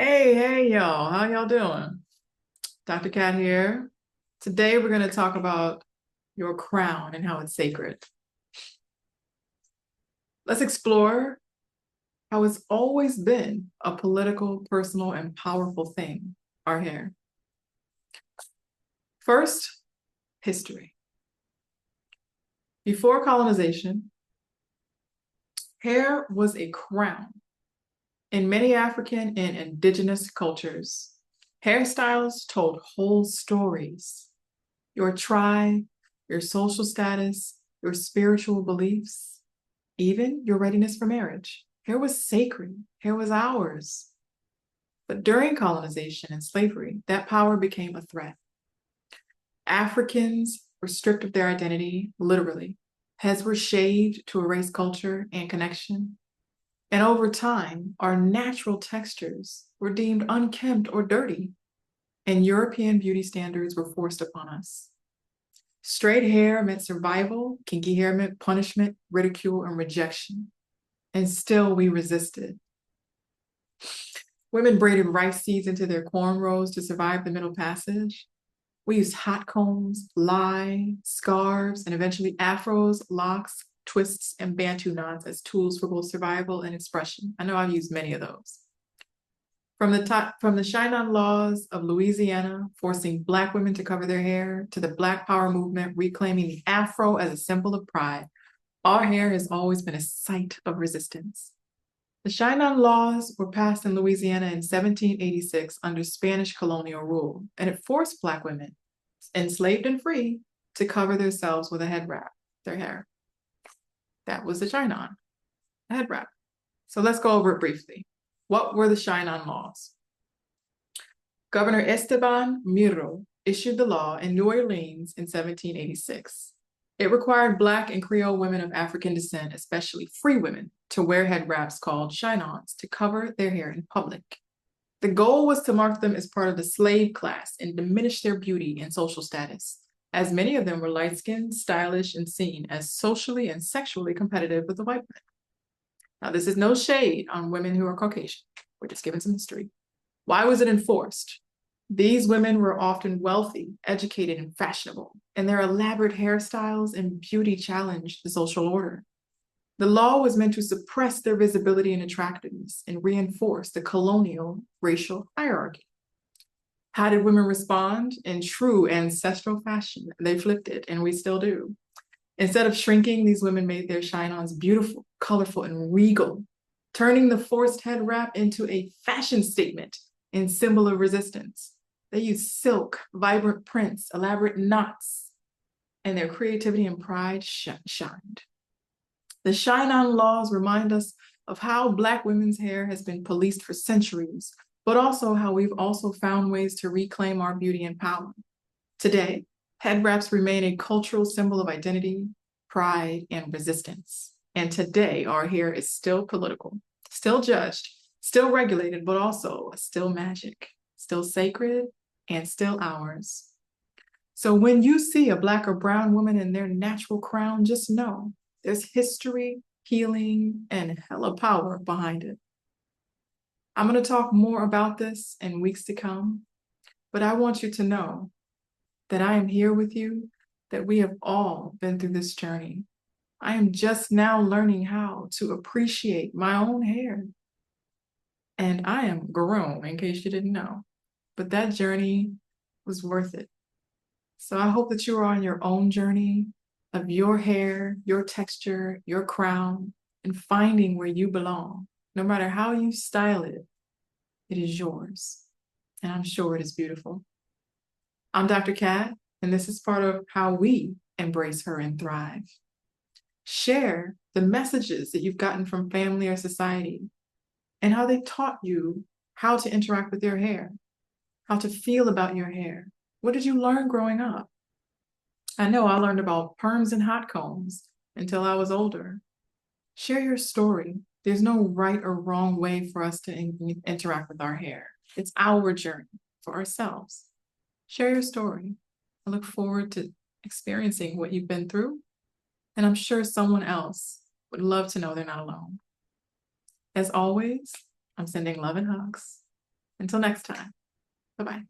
Hey, y'all. How y'all doing? Dr. Kat here. Today we're going to talk about your crown and how it's sacred. Let's explore how it's always been a political, personal, and powerful thing, our hair. First, history. Before colonization, hair was a crown. In many African and indigenous cultures, hairstyles told whole stories. Your tribe, your social status, your spiritual beliefs, even your readiness for marriage. Hair was sacred. Hair was ours. But during colonization and slavery, that power became a threat. Africans were stripped of their identity, literally. Heads were shaved to erase culture and connection. And over time, our natural textures were deemed unkempt or dirty, and European beauty standards were forced upon us. Straight hair meant survival, kinky hair meant punishment, ridicule, and rejection. And still we resisted. Women braided rice seeds into their cornrows to survive the Middle Passage. We used hot combs, lye, scarves, and eventually afros, locks, twists, and Bantu knots as tools for both survival and expression. I know I've used many of those. From the Shine-On laws of Louisiana, forcing Black women to cover their hair, to the Black Power movement reclaiming the afro as a symbol of pride, our hair has always been a site of resistance. The Shine-On laws were passed in Louisiana in 1786 under Spanish colonial rule, and it forced Black women, enslaved and free, to cover themselves with a head wrap, their hair. That was the Shine-On, a head wrap. So let's go over it briefly. What were the Shine-On laws? Governor Esteban Miro issued the law in New Orleans in 1786. It required Black and Creole women of African descent, especially free women, to wear head wraps called Shine-Ons to cover their hair in public. The goal was to mark them as part of the slave class and diminish their beauty and social status, as many of them were light-skinned, stylish, and seen as socially and sexually competitive with the white men. Now, this is no shade on women who are Caucasian. We're just giving some history. Why was it enforced? These women were often wealthy, educated, and fashionable, and their elaborate hairstyles and beauty challenged the social order. The law was meant to suppress their visibility and attractiveness and reinforce the colonial racial hierarchy. How did women respond? In true ancestral fashion, they flipped it, and we still do. Instead of shrinking, these women made their Shine-Ons beautiful, colorful, and regal, turning the forced head wrap into a fashion statement and symbol of resistance. They used silk, vibrant prints, elaborate knots, and their creativity and pride shined. The Shine-On laws remind us of how Black women's hair has been policed for centuries, but also how we've also found ways to reclaim our beauty and power. Today, head wraps remain a cultural symbol of identity, pride, and resistance. And today, our hair is still political, still judged, still regulated, but also still magic, still sacred, and still ours. So when you see a Black or brown woman in their natural crown, just know there's history, healing, and hella power behind it. I'm going to talk more about this in weeks to come, but I want you to know that I am here with you, that we have all been through this journey. I am just now learning how to appreciate my own hair. And I am grown, in case you didn't know. But that journey was worth it. So I hope that you are on your own journey of your hair, your texture, your crown, and finding where you belong. No matter how you style it, it is yours. And I'm sure it is beautiful. I'm Dr. Kat, and this is part of how we embrace her and thrive. Share the messages that you've gotten from family or society and how they taught you how to interact with your hair, how to feel about your hair. What did you learn growing up? I know I learned about perms and hot combs until I was older. Share your story. There's no right or wrong way for us to interact with our hair. It's our journey for ourselves. Share your story. I look forward to experiencing what you've been through, and I'm sure someone else would love to know they're not alone. As always, I'm sending love and hugs. Until next time. Bye-bye.